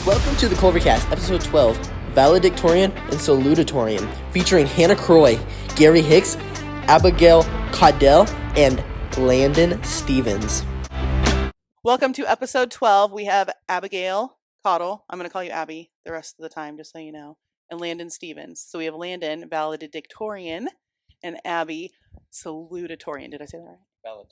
Welcome to the CulverCast, episode 12, Valedictorian and Salutatorian, featuring Hanna Croy Gary Hicks, Abigail, Caudill, and Landon Stevens. Welcome to episode 12. We have Abigail, Caudill. I'm going to call you Abby the rest of the time, just so you know, and Landon Stevens. So we have Landon, Valedictorian, and Abby, Salutatorian. Did I say that right?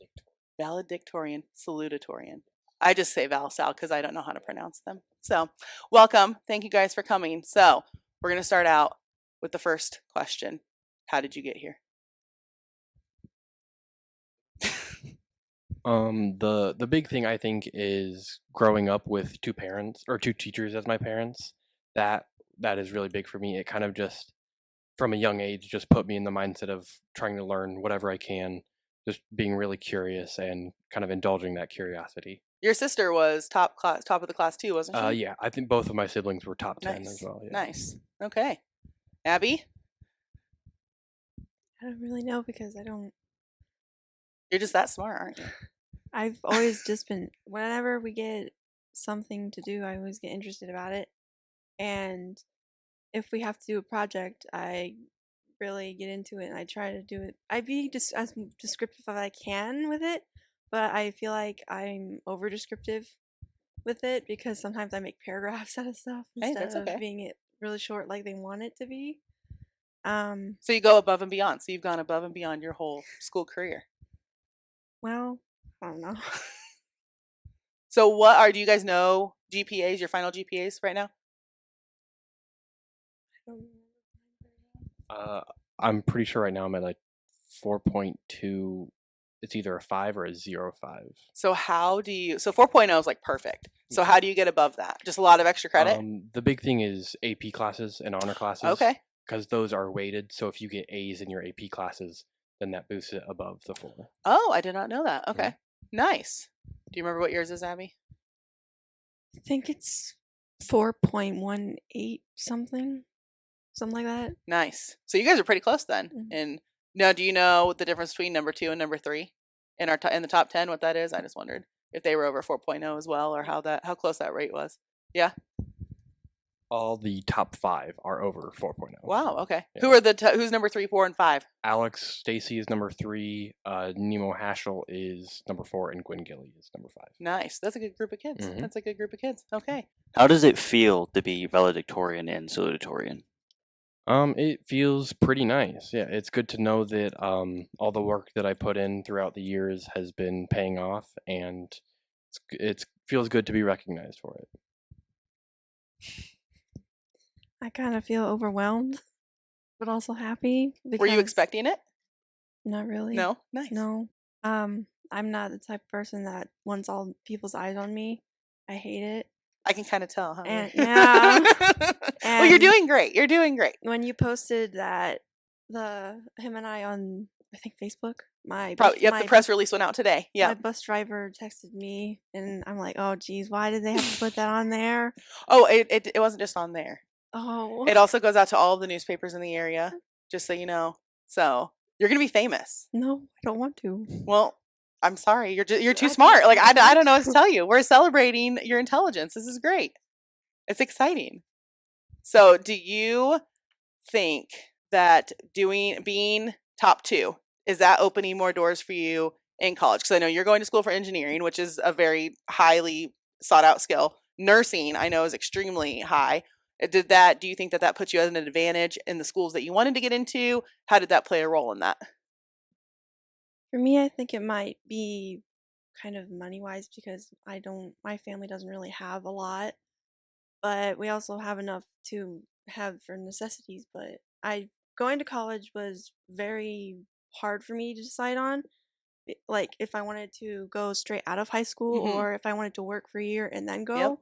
Valedictorian, Salutatorian. I just say Val-Sal because I don't know how to pronounce them. So welcome. Thank you guys for coming. So we're going to start out with the first question. How did you get here? The big thing I think is growing up with two teachers as my parents. That is really big for me. It kind of just from a young age just put me in the mindset of trying to learn whatever I can, just being really curious and kind of indulging that curiosity. Your sister was top of the class too, wasn't she? Yeah, I think both of my siblings were top 10 Nice. as well. Yeah. Nice. Okay. Abby? I don't really know because You're just that smart, aren't you? I've always just been, whenever we get something to do, I always get interested about it. And if we have to do a project, I really get into it and I try to do it. I'd be just as descriptive as I can with it, but I feel like I'm over descriptive with it because sometimes I make paragraphs out of stuff instead of being it really short like they want it to be. So you go above and beyond. So you've gone above and beyond your whole school career. Well, I don't know. So do you guys know GPAs, your final GPAs right now? I'm pretty sure right now I'm at like 4.2. It's either a 5 or a 0.5. So 4.0 is like perfect. So how do you get above that? Just a lot of extra credit? The big thing is AP classes and honor classes. Okay. Because those are weighted. So if you get A's in your AP classes, then that boosts it above the 4. Oh, I did not know that. Okay. Nice. Do you remember what yours is, Abby? I think it's 4.18 something like that. Nice. So you guys are pretty close then. Mm-hmm. And now, do you know the difference between number 2 and number 3 in the top 10? What that is? I just wondered if they were over 4.0 as well, or how close that rate was. Yeah. All the top 5 are over 4.0. Wow. Okay. Yeah. Who's number 3, 4, and 5? Alex Stacy is number 3. Nemo Haschel is number 4, and Gwen Gilly is number 5. Nice. That's a good group of kids. Mm-hmm. That's a good group of kids. Okay. How does it feel to be valedictorian and salutatorian? It feels pretty nice. Yeah, it's good to know that all the work that I put in throughout the years has been paying off, and it feels good to be recognized for it. I kind of feel overwhelmed, but also happy. Were you expecting it? Not really. No? Nice. No. I'm not the type of person that wants all people's eyes on me. I hate it. I can kind of tell, huh? And, yeah. Well, you're doing great. You're doing great. When you posted that, him and I on, I think, Facebook, the press release went out today. Yeah. My bus driver texted me, and I'm like, oh, geez, why did they have to put that on there? Oh, it wasn't just on there. Oh. It also goes out to all of the newspapers in the area, just so you know. So you're gonna be famous. No, I don't want to. Well, I'm sorry. You're too smart. Like I don't know what to tell you. We're celebrating your intelligence. This is great. It's exciting. So, do you think that being top 2 is that opening more doors for you in college? Because I know you're going to school for engineering, which is a very highly sought out skill. Nursing, I know, is extremely high. Do you think that puts you at an advantage in the schools that you wanted to get into? How did that play a role in that? For me, I think it might be kind of money-wise because my family doesn't really have a lot, but we also have enough to have for necessities. But going to college was very hard for me to decide on, like if I wanted to go straight out of high school or if I wanted to work for a year and then go,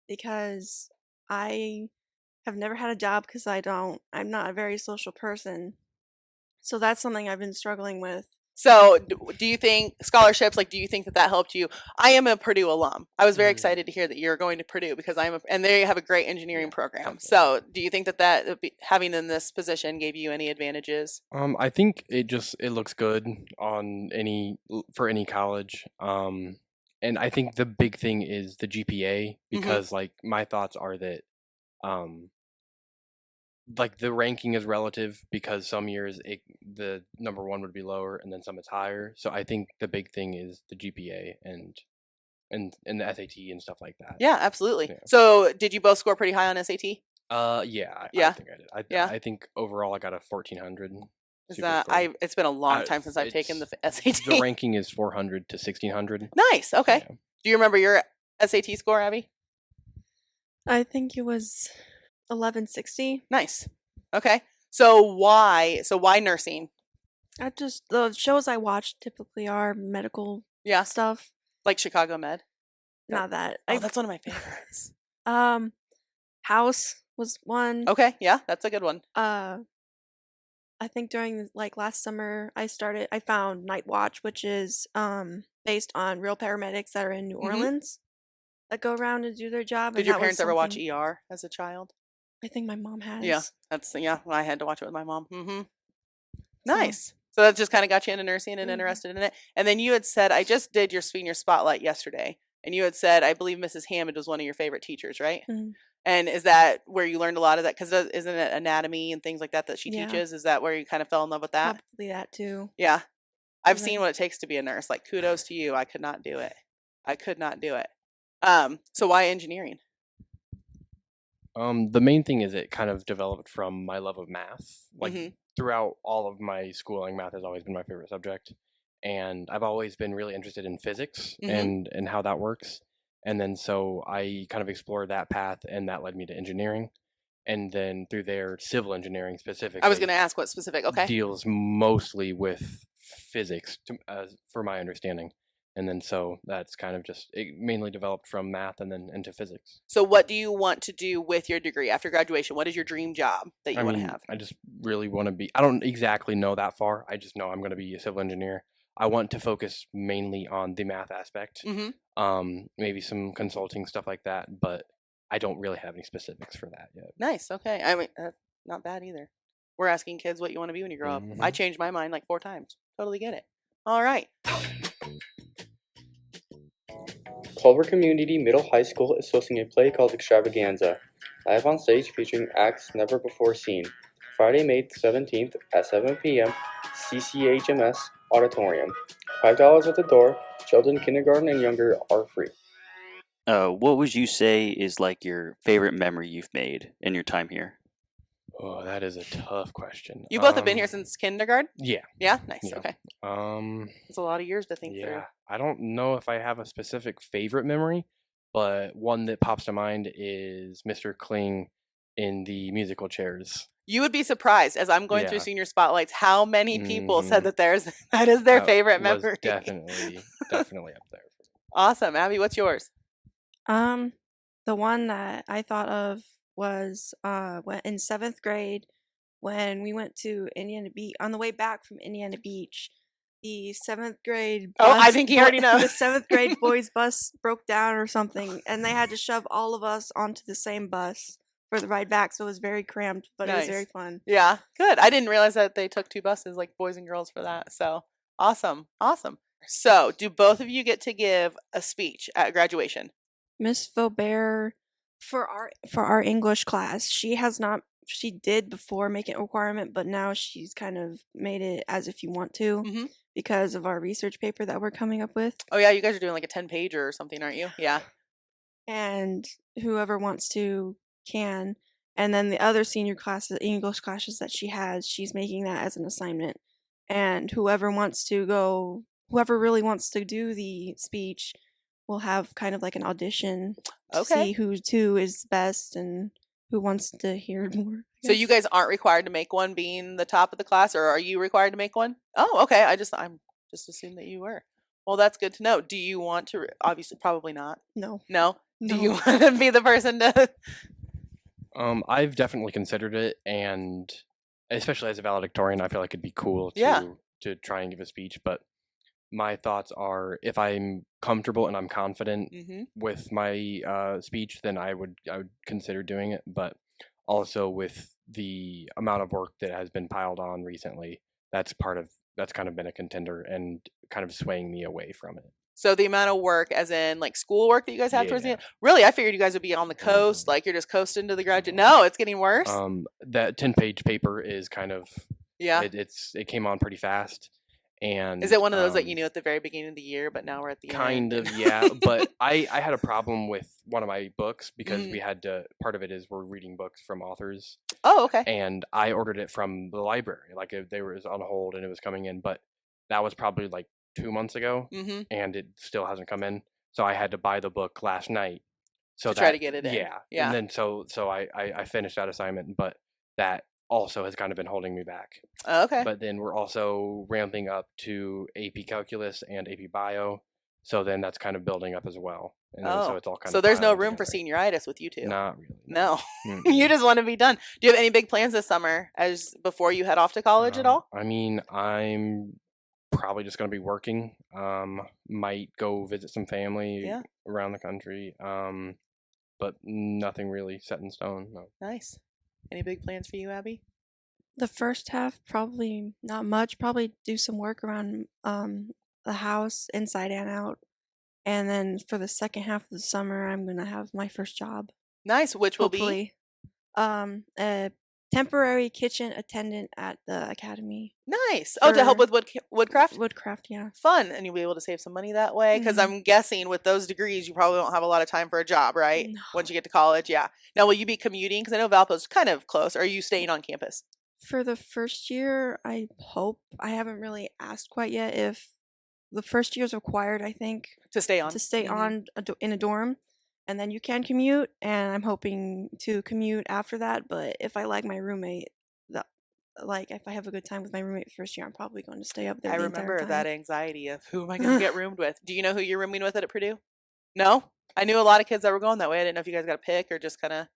because I have never had a job because I'm not a very social person. So that's something I've been struggling with. So do you think scholarships, do you think that helped you? I am a Purdue alum. I was very excited to hear that you're going to Purdue because and they have a great engineering program. So do you think that having in this position gave you any advantages? I think it looks good for any college. and I think the big thing is the GPA, Mhm. because like my thoughts are that like the ranking is relative, because some years the number one would be lower and then some it's higher. So I think the big thing is the GPA and the SAT and stuff like that. Yeah, absolutely. Yeah. So did you both score pretty high on SAT? Yeah, I Yeah. think I did. Yeah. I think overall I got a 1400. Is super that score. it's been a long time since I've taken the SAT. The ranking is 400 to 1600. Nice. Okay. Yeah. Do you remember your SAT score, Abby? I think it was 1160. Nice. Okay. So why nursing? The shows I watch typically are medical Yeah. stuff. Like Chicago Med? Not that. Oh, that's one of my favorites. House was one. Okay. Yeah, that's a good one. I think during like last summer I found Night Watch, which is based on real paramedics that are in New Orleans that go around and do their job. Did and your that was parents ever watch something- ER as a child? I think my mom has. Yeah. I had to watch it with my mom. Mm-hmm. So- Nice. So that just kind of got you into nursing and Mhm. interested in it. And then you had said, I just did your senior spotlight yesterday, and you had said, I believe Mrs. Hammond was one of your favorite teachers, right? Mhm. And is that where you learned a lot of that? Because isn't it anatomy and things like that she Yeah. teaches? Is that where you kind of fell in love with that? Probably that too. Yeah. I've Right. seen what it takes to be a nurse. Like, kudos to you. I could not do it. So why engineering? The main thing is it kind of developed from my love of math. Like Mhm. throughout all of my schooling, math has always been my favorite subject, and I've always been really interested in physics and how that works. And then so I kind of explored that path, and that led me to engineering. And then through there, civil engineering specifically. I was going to ask what specific. Okay. Deals mostly with physics, for my understanding. And then so that's kind of just it mainly developed from math and then into physics. So what do you want to do with your degree after graduation? What is your dream job that you want to have? I just really want to be, I don't exactly know that far. I just know I'm going to be a civil engineer. I want to focus mainly on the math aspect, maybe some consulting, stuff like that, but I don't really have any specifics for that yet. Nice. Okay. I mean, not bad either. We're asking kids what you want to be when you grow up. I changed my mind like 4 times. Totally get it. All right. Culver Community Middle High School is hosting a play called Extravaganza, live on stage featuring acts never before seen. Friday, May 17th at 7 p.m. CCHMS Auditorium. $5 at the door. Children kindergarten and younger are free. What would you say is like your favorite memory you've made in your time here? Oh, that is a tough question. You both have been here since kindergarten? Yeah. Yeah? Nice. Yeah. Okay. Um, It's a lot of years to think through. yeah. I don't know if I have a specific favorite memory, but one that pops to mind is Mr. Kling in the musical chairs. You would be surprised as I'm going through Yeah. senior spotlights how many people said Mhm. that that is their That favorite was memory. definitely up there. Awesome. Abby, what's yours? The one that I thought of was when in 7th grade when we went to Indiana Beach on the way back from Indiana Beach. The 7th grade Oh, I bus think he already knows. The 7th grade boys bus broke down or something, and they had to shove all of us onto the same bus for the ride back, so it was very cramped, but it was very Nice. fun. Yeah, good. I didn't realize that they took 2 buses, like boys and girls, for that. So awesome. So, do both of you get to give a speech at graduation? Miss Faubert for our English class, she did before make it a requirement, but now she's kind of made it as if you want to Mhm. because of our research paper that we're coming up with. Oh yeah, you guys are doing like a 10-pager or something, aren't you? Yeah. And whoever wants to can. And then the other senior classes, English classes that she has, she's making that as an assignment. And whoever really wants to do the speech will have kind of like an audition to Okay. see who is best and who wants to hear it more. I So you guess. guys aren't required to make one being the top of the class, or are you required to make one? Oh, okay. I'm just assumed that you were. Well, that's good to know. Do you want to? Obviously, probably not. No. No. Do No. you want to be the person to? I've definitely considered it, and especially as a valedictorian, I feel like it'd be cool Yeah. to try and give a speech. But my thoughts are, if I'm comfortable and I'm confident Mhm. with my speech, then I would consider doing it. But also with the amount of work that has been piled on recently, that's kind of been a contender and kind of swaying me away from it. So the amount of work, as in like schoolwork that you guys have towards the Yeah. end. Really, I figured you guys would be on the coast, like you're just coasting to the graduate. No, it's getting worse. That 10-page paper is kind of Yeah. it came on pretty fast, and Is it one of those that you knew at the very beginning of the year, but now we're at the kind end? of, yeah. But I had a problem with one of my books because Mm. we had to. Part of it is we're reading books from authors, Oh, okay. and I ordered it from the library. Like they were on hold and it was coming in, but that was probably like 2 months ago, Mm-hmm. and it still hasn't come in. So I had to buy the book last night. So To try to get it in. Yeah. Yeah. And then so I finished that assignment, but that also has kind of been holding me back. Oh, okay. But then we're also ramping up to AP Calculus and AP Bio, so then that's kind of building up as well. And then, so it's all kind so of there's no piling room for together. senioritis with you two. Not really. No. Mm-mm. You just want to be done. Do you have any big plans this summer as before you head off to college at all? I mean, I'm probably just going to be working. Might go visit some family Yeah. around the country. But nothing really set in stone. No. Nice. Any big plans for you, Abby? The first half, probably not much. Probably do some work around the house, inside and out. And then for the second half of the summer, I'm gonna have my first job. Nice. Which will be Hopefully, a temporary kitchen attendant at the academy. nice. Oh, to help For- with woodcraft? Woodcraft, yeah. Fun. And you'll be able to save some money that way. Because Mhm. I'm guessing with those degrees, you probably don't have a lot of time for a job, right? No. Once you get to college, yeah. Now, will you be commuting? Because I know Valpo's kind of close. Or are you staying on campus? For the first year, I hope. I haven't really asked quite yet if the first year is required, I think, To stay on? to stay Mhm. on in a dorm, and then you can commute. And I'm hoping to commute after that. But if I like my roommate, like if I have a good time with my roommate the first year, I'm probably going to stay up there. I the entire remember time. that anxiety of who am I going to get roomed with? Do you know who you're rooming with at Purdue? No? I knew a lot of kids that were going that way. I didn't know if you guys got a pick or just kind of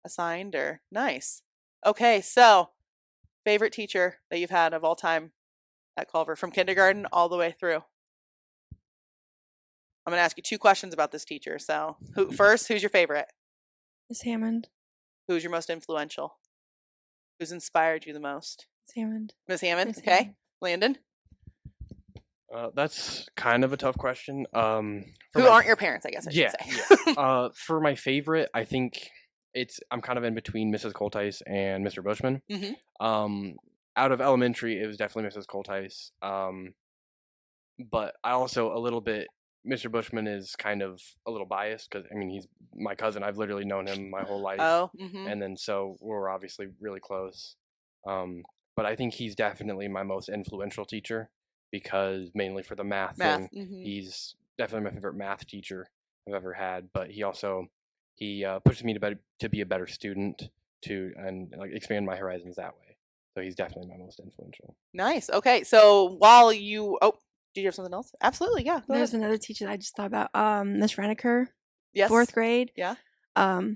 assigned or nice. Okay, so favorite teacher that you've had of all time at Culver from kindergarten all the way through. I'm going to ask you 2 questions about this teacher. So, who's your favorite? Miss Hammond. Who's your most influential? Who's inspired you the most? Miss Hammond. Miss Hammond, Miss okay. Hammond. Landon? That's kind of a tough question. Who aren't your parents, I guess I should say. Yeah. For my favorite, I think I'm kind of in between Mrs. Coltice and Mr. Bushman. Mhm. Out of elementary, it was definitely Mrs. Coltice. But I also a little bit. Mr. Bushman is kind of a little biased because I mean he's my cousin. I've literally known him my whole life. Oh, mhm. And then so we're obviously really close. But I think he's definitely my most influential teacher because mainly for the math thing. Mhm. He's definitely my favorite math teacher I've ever had. But he also pushes me to be a better student and like expand my horizons that way. So he's definitely my most influential. Nice. Okay, so while you do you have something else? Absolutely, yeah. Go There's ahead. another teacher that I just thought about. Miss Reniker, Yes. 4th grade. Yeah. I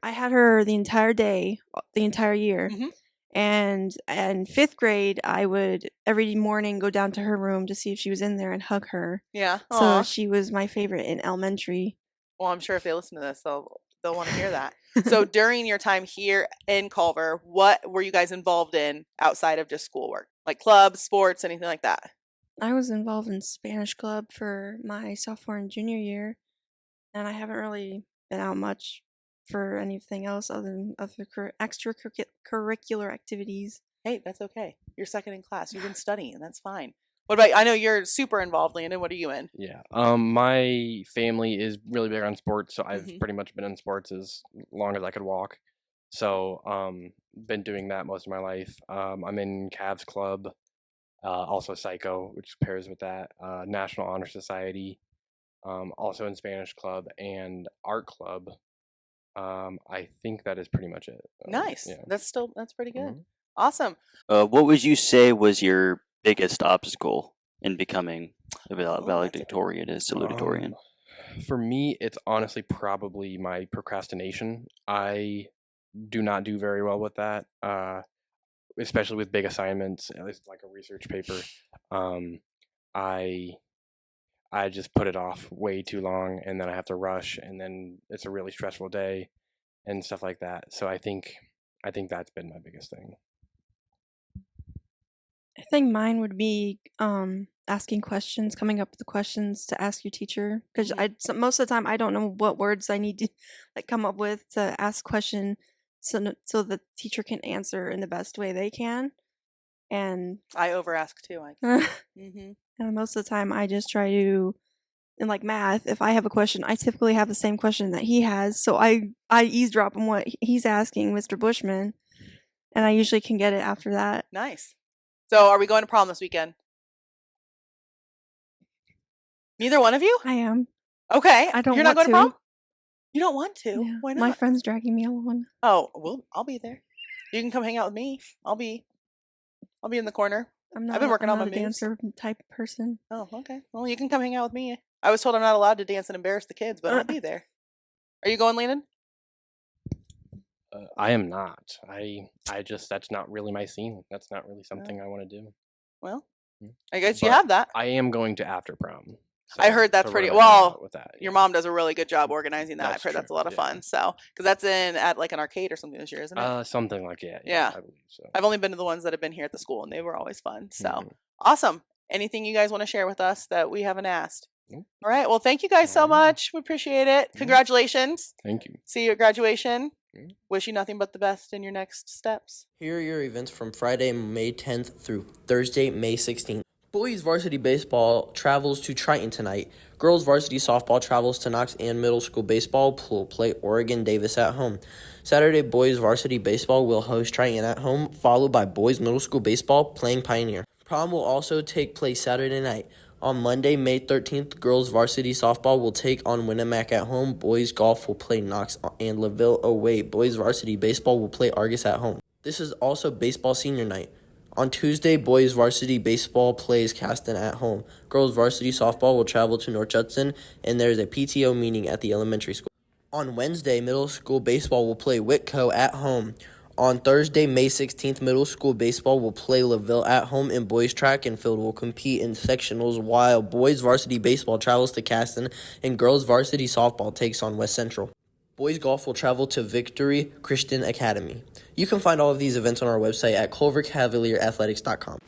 had her the entire day, the entire year. Mhm. And in 5th grade, I would every morning go down to her room to see if she was in there and hug her. Yeah. So Aw. she was my favorite in elementary. Well, I'm sure if they listen to this, they'll want to hear that. So during your time here in Culver, what were you guys involved in outside of just schoolwork? Like clubs, sports, anything like that? I was involved in Spanish club for my sophomore and junior year, and I haven't really been out much for anything else other than extracurricular activities. Hey, that's okay. You're second in class. You've been studying. That's fine. What about? I know you're super involved, Landon. What are you in? Yeah. My family is really big on sports, so I've Mhm. pretty much been in sports as long as I could walk. So, been doing that most of my life. I'm in Cavs Club, also Psycho, which pairs with that. National Honor Society, also in Spanish Club and Art Club. I think that is pretty much it. Nice. Yeah. That's pretty good. Mhm. Awesome. What would you say was your biggest obstacle in becoming a that's a- valedictorian, a salutatorian? For me, it's honestly probably my procrastination. I do not do very well with that, especially with big assignments, at least like a research paper. I just put it off way too long, and then I have to rush, and then it's a really stressful day, and stuff like that. So I think that's been my biggest thing. I think mine would be asking questions, coming up with the questions to ask your teacher. Because most of the time I don't know what words I need to like come up with to ask question, so the teacher can answer in the best way they can. And I over ask too. Mm-hmm. and most of the time I just try to, in like math, if I have a question, I typically have the same question that he has, so I eavesdrop on what he's asking Mr. Bushman, and I usually can get it after that. Nice. So, are we going to prom this weekend? Neither one of you? I am. Okay. I don't You're not want going to to. prom? You don't want to? Yeah, Why not? my friend's dragging me along. Oh, well, I'll be there. You can come hang out with me. I'll be in the corner. I've been working on my a moves. dancer type person. Oh, okay. Well, you can come hang out with me. I was told I'm not allowed to dance and embarrass the kids, but I'll be there. Are you going, Landon? I am not. I just that's not really my scene. That's not really something I want to do. Well, I guess you have that. I am going to after prom. I heard that's pretty well. With that, your mom does a really good job organizing that. I've heard that's a lot of fun. So, because that's at like an arcade or something this year, isn't it? Something like yeah. I believe so. I've only been to the ones that have been here at the school, and they were always fun. So awesome. Anything you guys want to share with us that we haven't asked? All right. Well, thank you guys so much. We appreciate it. Congratulations. Thank you. See you at graduation. Wish you nothing but the best in your next steps. Here are your events from Friday, May 10th through Thursday, May 16th. Boys varsity baseball travels to Triton tonight. Girls varsity softball travels to Knox, and middle school baseball will play Oregon Davis at home. Saturday, boys varsity baseball will host Triton at home, followed by boys middle school baseball playing Pioneer. Prom will also take place Saturday night. On Monday, May 13th, girls varsity softball will take on Winnemac at home. Boys golf will play Knox and LaVille away. Boys varsity baseball will play Argus at home. This is also baseball senior night. On Tuesday, boys varsity baseball plays Caston at home. Girls varsity softball will travel to North Judson, and there is a PTO meeting at the elementary school. On Wednesday, middle school baseball will play Whitco at home. On Thursday, May 16th, middle school baseball will play LaVille at home, and boys track and field will compete in sectionals, while boys varsity baseball travels to Caston, and girls varsity softball takes on West Central. Boys golf will travel to Victory Christian Academy. You can find all of these events on our website at culvercavalierathletics.com.